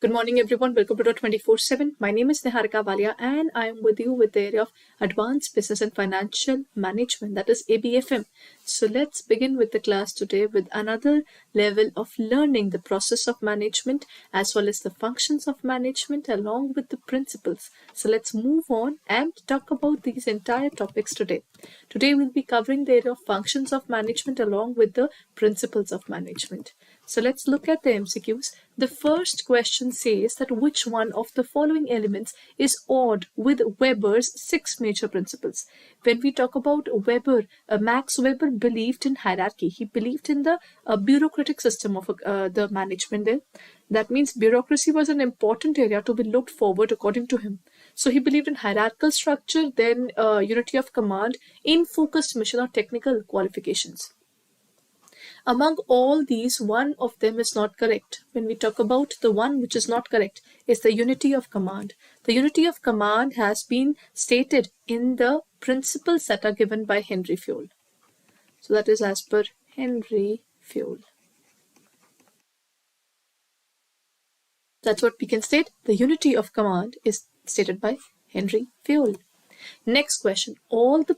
Good morning, everyone. Welcome to 24/7. My name is Niharika and I am with you with the area of Advanced Business and Financial Management, that is ABFM. So let's begin with the class today with another level of learning the process of management as well as the functions of management along with the principles. So let's move on and talk about these entire topics today. Today we'll be covering the area of functions of management along with the principles of management. So let's look at the MCQs. The first question says that which one of the following elements is odd with Weber's 6 major principles. When we talk about Weber, Max Weber believed in hierarchy. He believed in the bureaucratic system of the management there. That means bureaucracy was an important area to be looked forward according to him. So he believed in hierarchical structure, then unity of command, in-focused mission or technical qualifications. Among all these, one of them is not correct. When we talk about the one which is not correct, is the unity of command. The unity of command has been stated in the principles that are given by Henry Fayol. So that is as per Henry Fayol. That's what we can state. The unity of command is stated by Henry Fayol. Next question. All the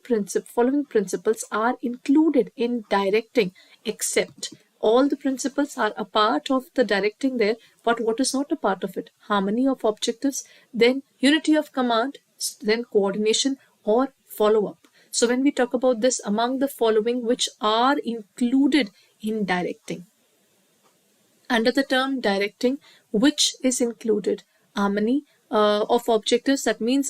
following principles are included in directing, except all the principles are a part of the directing there, but what is not a part of it? Harmony of objectives, then unity of command, then coordination or follow-up. So when we talk about this, among the following which are included in directing. Under the term directing, which is included? Harmony of objectives, that means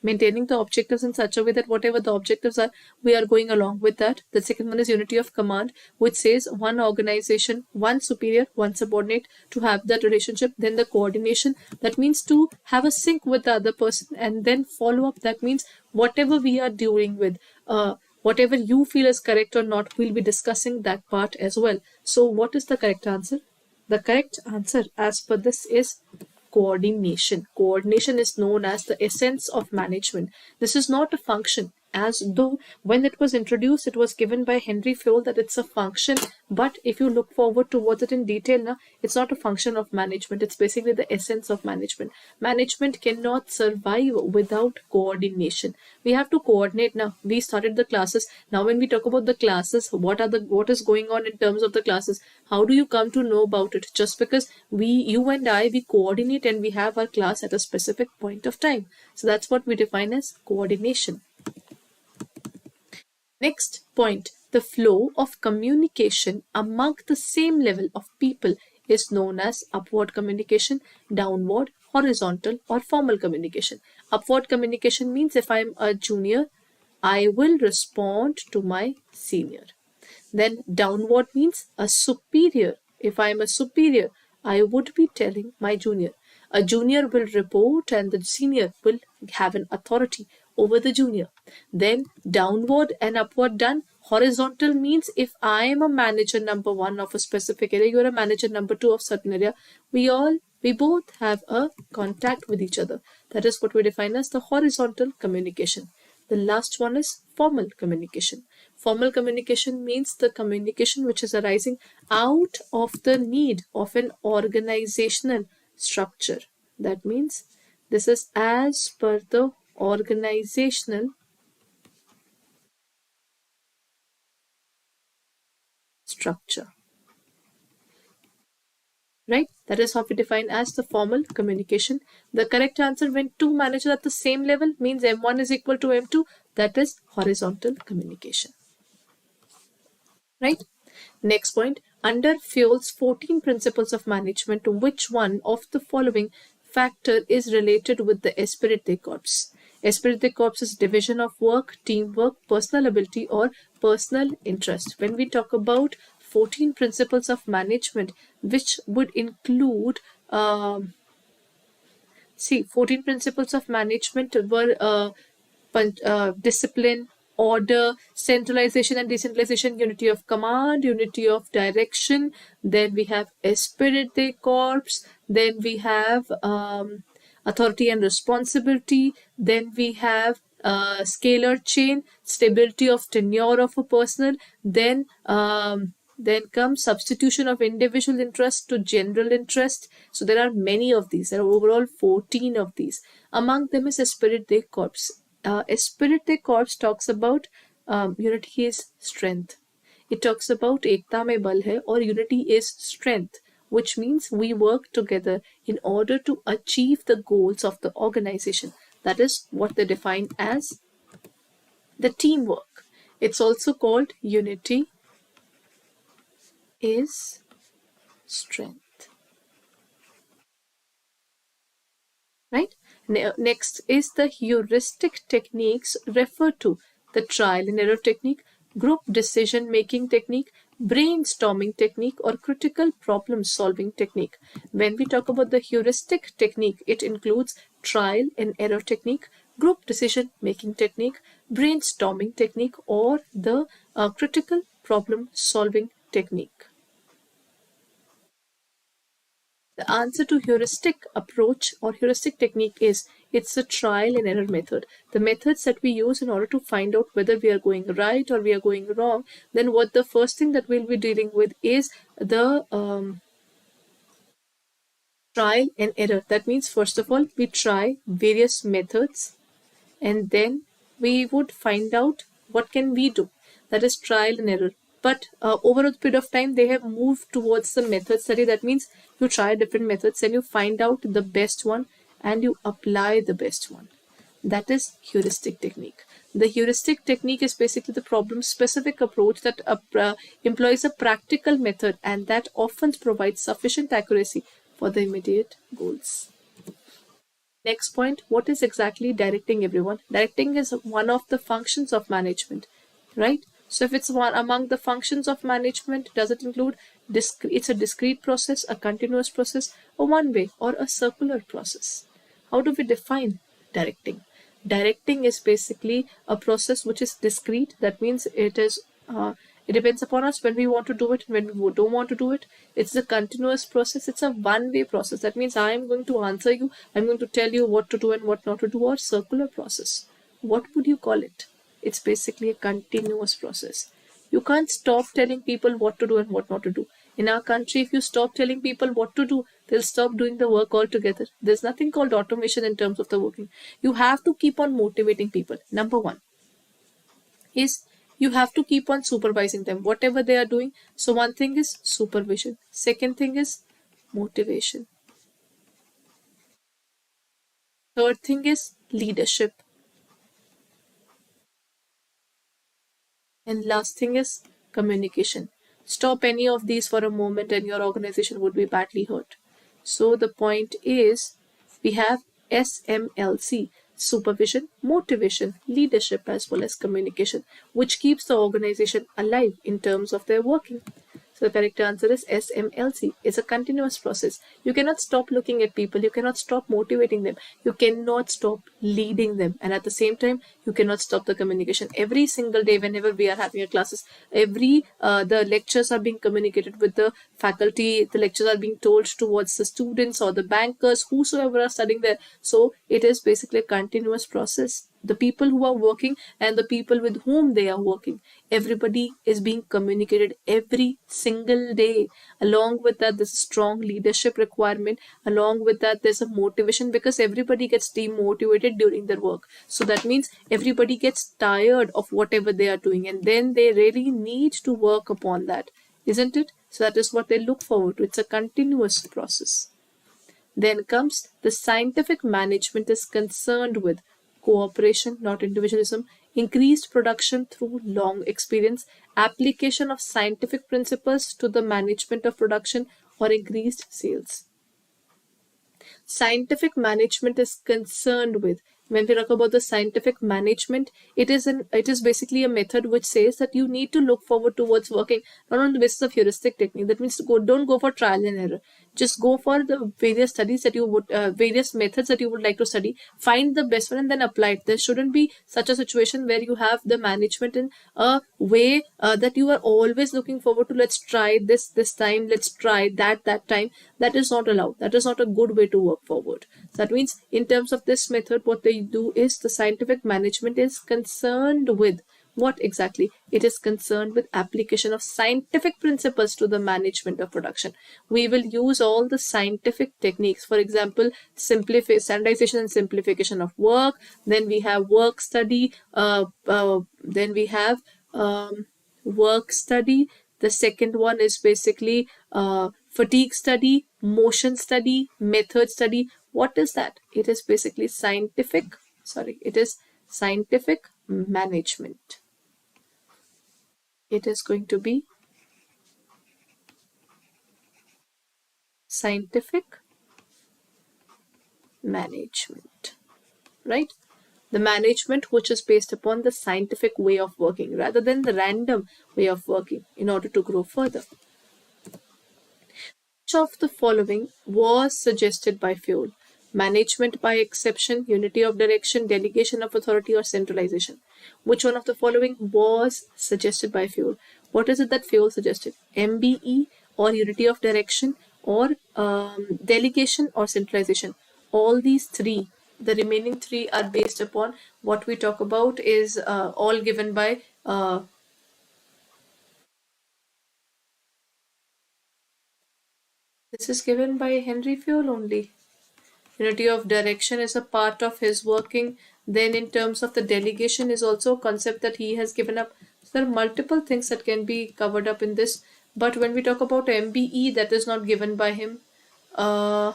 maintaining the objectives in such a way that whatever the objectives are, we are going along with that. The second one is unity of command, which says one organization, one superior, one subordinate, to have that relationship. Then the coordination, that means to have a sync with the other person. And then follow up, that means whatever we are dealing with, whatever you feel is correct or not, we'll be discussing that part as well. So what is the correct answer? The correct answer as per this is coordination. Coordination is known as the essence of management. This is not a function, as though when it was introduced, it was given by Henry Fayol that it's a function. But if you look forward towards it in detail now, it's not a function of management. It's basically the essence of management. Management cannot survive without coordination. We have to coordinate now. We started the classes. Now when we talk about the classes, what is going on in terms of the classes? How do you come to know about it? Just because you and I, we coordinate and we have our class at a specific point of time. So that's what we define as coordination. Next point, the flow of communication among the same level of people is known as upward communication, downward, horizontal or formal communication. Upward communication means if I am a junior, I will respond to my senior. Then downward means a superior. If I am a superior, I would be telling my junior. A junior will report and the senior will have an authority over the junior. Then downward and upward done. Horizontal means if I am a manager number 1 of a specific area, you are a manager number 2 of certain area, we both have a contact with each other. That is what we define as the horizontal communication. The last one is formal communication. Formal communication means the communication which is arising out of the need of an organizational structure. That means this is as per the organizational structure. Right? That is how we define as the formal communication. The correct answer when two managers at the same level means M1 is equal to M2. That is horizontal communication. Right? Next point. Under Fayol's 14 principles of management, which one of the following factor is related with the esprit de corps? Esprit de corps is division of work, teamwork, personal ability or personal interest. When we talk about 14 principles of management, which would include 14 principles of management were discipline, order, centralization and decentralization, unity of command, unity of direction. Then we have esprit de corps. Then we have authority and responsibility. Then we have scalar chain, stability of tenure of a personnel. Then Then comes substitution of individual interest to general interest. So there are many of these. There are overall 14 of these. Among them is Esprit de Corps. Esprit de Corps talks about unity is strength. It talks about ekta mein bal hai, or unity is strength, which means we work together in order to achieve the goals of the organization. That is what they define as the teamwork. It's also called unity is strength. Right? Next is the heuristic techniques refer to the trial and error technique, group decision making technique, brainstorming technique, or critical problem solving technique. When we talk about the heuristic technique, it includes trial and error technique, group decision making technique, brainstorming technique, or the critical problem solving technique. The answer to heuristic approach or heuristic technique is it's a trial and error method. The methods that we use in order to find out whether we are going right or we are going wrong. Then what the first thing that we'll be dealing with is the trial and error. That means first of all we try various methods and then we would find out what can we do. That is trial and error. But over a period of time, they have moved towards the method study. That means you try different methods and you find out the best one and you apply the best one. That is heuristic technique. The heuristic technique is basically the problem-specific approach that employs a practical method and that often provides sufficient accuracy for the immediate goals. Next point, what is exactly directing, everyone? Directing is one of the functions of management, right? So if it's one among the functions of management, does it include it's a discrete process, a continuous process, a one-way, or a circular process? How do we define directing? Directing is basically a process which is discrete. That means it is it depends upon us when we want to do it and when we don't want to do it. It's a continuous process. It's a one-way process. That means I am going to answer you. I'm going to tell you what to do and what not to do, or circular process. What would you call it? It's basically a continuous process. You can't stop telling people what to do and what not to do. In our country, if you stop telling people what to do, they'll stop doing the work altogether. There's nothing called automation in terms of the working. You have to keep on motivating people. Number one is you have to keep on supervising them, whatever they are doing. So one thing is supervision. Second thing is motivation. Third thing is leadership. And last thing is communication. Stop any of these for a moment and your organization would be badly hurt. So the point is we have SMLC, supervision, motivation, leadership, as well as communication, which keeps the organization alive in terms of their working. So the correct answer is SMLC. It's a continuous process. You cannot stop looking at people. You cannot stop motivating them. You cannot stop leading them. And at the same time, you cannot stop the communication. Every single day, whenever we are having our classes, the lectures are being communicated with the faculty. The lectures are being told towards the students or the bankers, whosoever are studying there. So it is basically a continuous process. The people who are working and the people with whom they are working, everybody is being communicated every single day. Along with that, there's a strong leadership requirement. Along with that, there's a motivation because everybody gets demotivated during their work. So that means everybody gets tired of whatever they are doing and then they really need to work upon that, isn't it? So that is what they look forward to. It's a continuous process. Then comes the scientific management is concerned with cooperation, not individualism, increased production through long experience, application of scientific principles to the management of production, or increased sales. Scientific management is concerned with, when we talk about the scientific management, it is basically a method which says that you need to look forward towards working not on the basis of heuristic technique. That means don't go for trial and error. Just go for the various studies that you would, various methods that you would like to study. Find the best one and then apply it. There shouldn't be such a situation where you have the management in a way that you are always looking forward to. Let's try this time. Let's try that time. That is not allowed. That is not a good way to work forward. So that means in terms of this method, what they do is the scientific management is concerned with What exactly? It is concerned with application of scientific principles to the management of production. We will use all the scientific techniques. For example, standardization and simplification of work. Then we have work study. Then we have work study. The second one is basically fatigue study, motion study, method study. What is that? It is basically scientific. Sorry, it is scientific management. It is going to be scientific management, right? The management which is based upon the scientific way of working rather than the random way of working in order to grow further. Which of the following was suggested by Fuel? Management by exception, unity of direction, delegation of authority, or centralization? Which one of the following was suggested by Fuel? What is it that Fuel suggested? MBE or unity of direction or delegation or centralization? All these three, the remaining three are based upon what we talk about is all given by this is given by Henry Fuel only. Unity of direction is a part of his working. Then in terms of the delegation is also a concept that he has given up. So there are multiple things that can be covered up in this. But when we talk about MBE, that is not given by him. I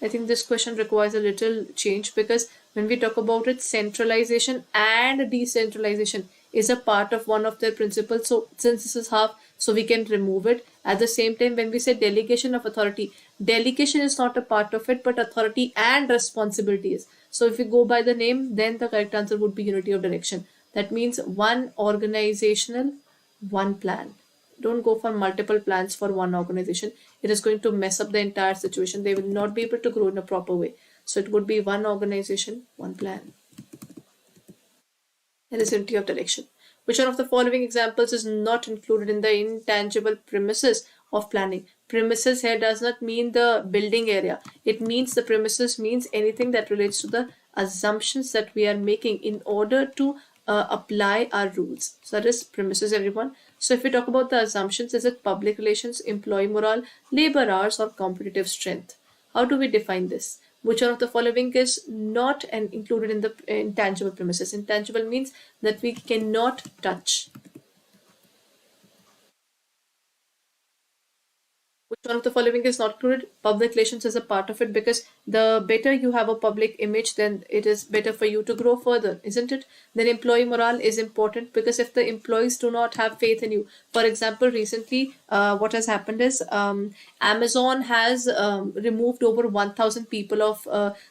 think this question requires a little change because when we talk about it, centralization and decentralization is a part of one of their principles. So since this is half, so we can remove it. At the same time, when we say delegation of authority, delegation is not a part of it, but authority and responsibility is. So if we go by the name, then the correct answer would be unity of direction. That means one organizational, one plan. Don't go for multiple plans for one organization. It is going to mess up the entire situation. They will not be able to grow in a proper way. So it would be one organization, one plan. That is unity of direction. Which one of the following examples is not included in the intangible premises of planning? Premises here does not mean the building area. It means the premises means anything that relates to the assumptions that we are making in order to apply our rules. So that is premises, everyone. So if we talk about the assumptions, is it public relations, employee morale, labor hours, or competitive strength? How do we define this? Which one of the following is not included in the intangible premises? Intangible means that we cannot touch. Which one of the following is not included? Public relations is a part of it because the better you have a public image, then it is better for you to grow further, isn't it? Then employee morale is important because if the employees do not have faith in you, for example, recently what has happened is Amazon has removed over 1,000 people of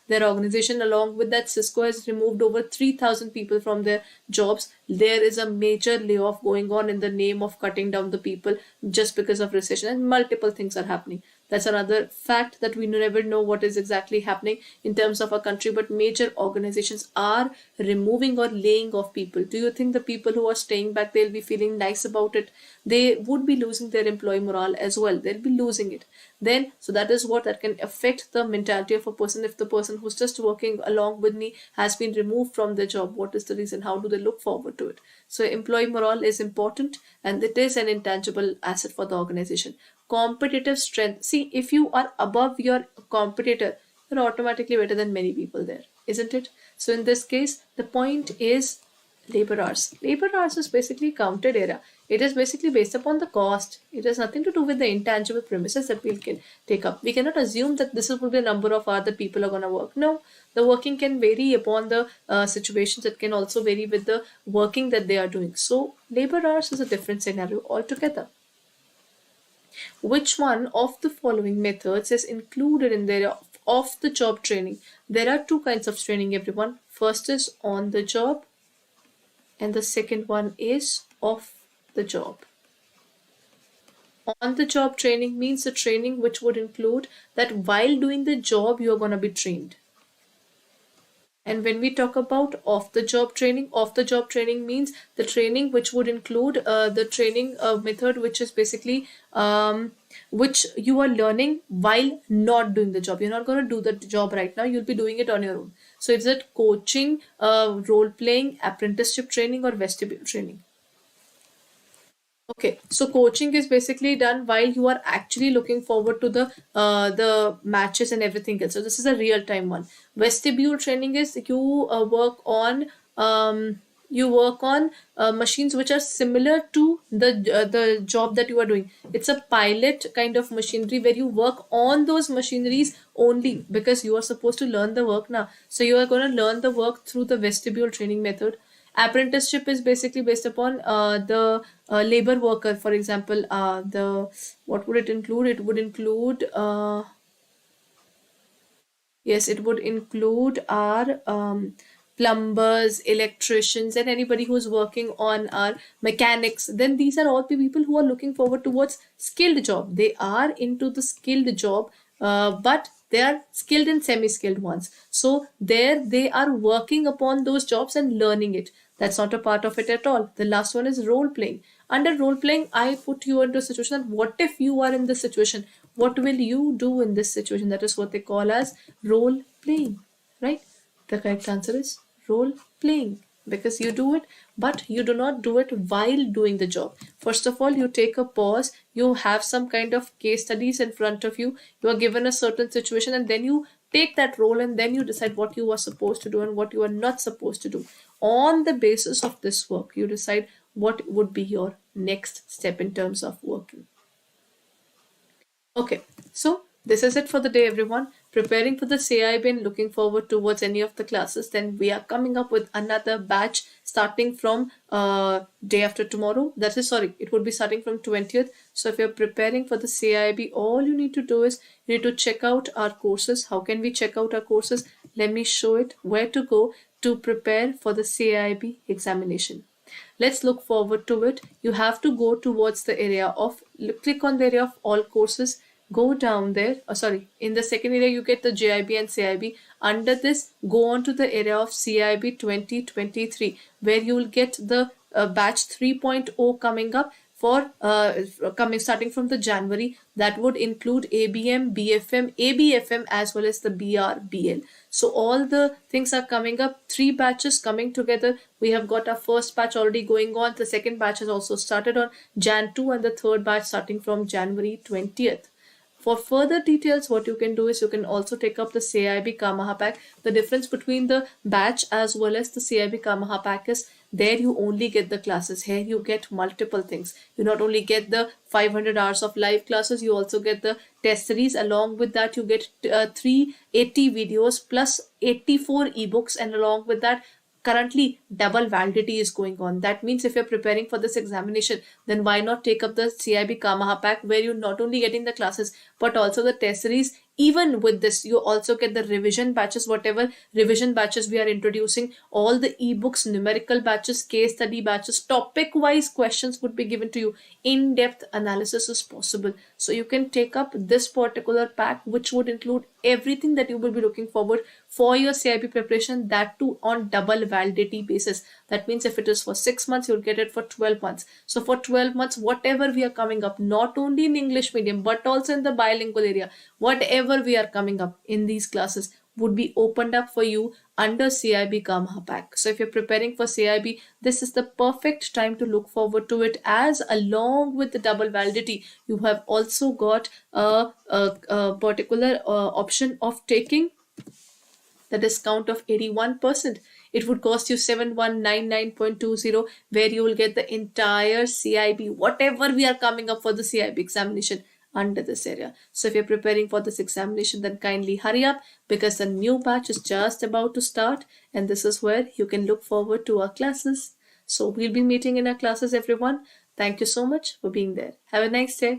their organization. Along with that, Cisco has removed over 3,000 people from their jobs. There is a major layoff going on in the name of cutting down the people just because of recession, and multiple things are happening. That's another fact that we never know what is exactly happening in terms of our country, but major organizations are removing or laying off people. Do you think the people who are staying back, they'll be feeling nice about it? They would be losing their employee morale as well. They'll be losing it. Then, so that is what that can affect the mentality of a person. If the person who's just working along with me has been removed from their job, what is the reason? How do they look forward to it? So employee morale is important and it is an intangible asset for the organization. Competitive strength. See, if you are above your competitor, you're automatically better than many people there, isn't it? So in this case, the point is labor hours. Labor hours is basically counted area. It is basically based upon the cost. It has nothing to do with the intangible premises that we can take up. We cannot assume that this will be the number of hours that people are going to work. No, the working can vary upon the situations. It can also vary with the working that they are doing. So labor hours is a different scenario altogether. Which one of the following methods is included in their off-the-job training? There are two kinds of training, everyone. First is on the job and the second one is off the job. On the job training means the training which would include that while doing the job you are going to be trained. And when we talk about off-the-job training means the training which would include the training method, which is basically which you are learning while not doing the job. You're not going to do the job right now. You'll be doing it on your own. So is it coaching, role playing, apprenticeship training, or vestibule training? Okay, so coaching is basically done while you are actually looking forward to the matches and everything else. So this is a real time one. Vestibule training is you work on machines which are similar to the job that you are doing. It's a pilot kind of machinery where you work on those machineries only because you are supposed to learn the work now. So you are going to learn the work through the vestibule training method. Apprenticeship is basically based upon the labor worker. For example, the what would it include? It would include yes, it would include our plumbers, electricians, and anybody who's working on our mechanics. Then these are all the people who are looking forward towards skilled job. They are into the skilled job, but they are skilled and semi-skilled ones. So there they are working upon those jobs and learning it. That's not a part of it at all. The last one is role playing. Under role playing, I put you into a situation that what if you are in this situation? What will you do in this situation? That is what they call as role playing, right? The correct answer is role playing because you do it, but you do not do it while doing the job. First of all, you take a pause, you have some kind of case studies in front of you, you are given a certain situation, and then you take that role and then you decide what you are supposed to do and what you are not supposed to do. On the basis of this work, you decide what would be your next step in terms of working. Okay, so this is it for the day, everyone. Preparing for the CAIIB and looking forward towards any of the classes. Then we are coming up with another batch starting from day after tomorrow. That is, sorry, it would be starting from 20th. So if you're preparing for the CAIIB, all you need to do is you need to check out our courses. How can we check out our courses? Let me show it where to go to prepare for the CAIIB examination. Let's look forward to it. You have to go towards the area of, click on the area of all courses, go down there. Sorry, in the second area, you get the JAIIB and CAIIB. Under this, go on to the area of CAIIB 2023, where you will get the batch 3.0 coming up for starting from the January. That would include ABM, BFM, ABFM, as well as the BR, So all the things are coming up, 3 batches coming together. We have got our first batch already going on. The second batch has also started on Jan 2 and the third batch starting from January 20th. For further details, what you can do is you can also take up the CAIIB Kamaha pack. The difference between the batch as well as the CAIIB Kamaha pack is there you only get the classes. Here you get multiple things. You not only get the 500 hours of live classes, you also get the test series. Along with that, you get 380 videos plus 84 ebooks, and along with that, currently double validity is going on. That means if you're preparing for this examination, then why not take up the CAIIB Kamaha pack, where you're not only getting the classes but also the test series. Even with this, you also get the revision batches, whatever revision batches we are introducing, all the ebooks, numerical batches, case study batches, topic wise questions would be given to you. In-depth analysis is possible. So you can take up this particular pack, which would include everything that you will be looking forward for your CAIIB preparation, that too on double validity basis. That means if it is for 6 months, you'll get it for 12 months. So for 12 months, whatever we are coming up, not only in English medium, but also in the bilingual area, whatever we are coming up in these classes would be opened up for you under CAIIB Kamaha pack. So if you're preparing for CAIIB, this is the perfect time to look forward to it, as along with the double validity, you have also got a particular option of taking the discount of 81%. It would cost you 7199.20, where you will get the entire CAIIB, whatever we are coming up for the CAIIB examination under this area. So if you're preparing for this examination, then kindly hurry up, because the new batch is just about to start, and this is where you can look forward to our classes. So we'll be meeting in our classes, everyone. Thank you so much for being there. Have a nice day.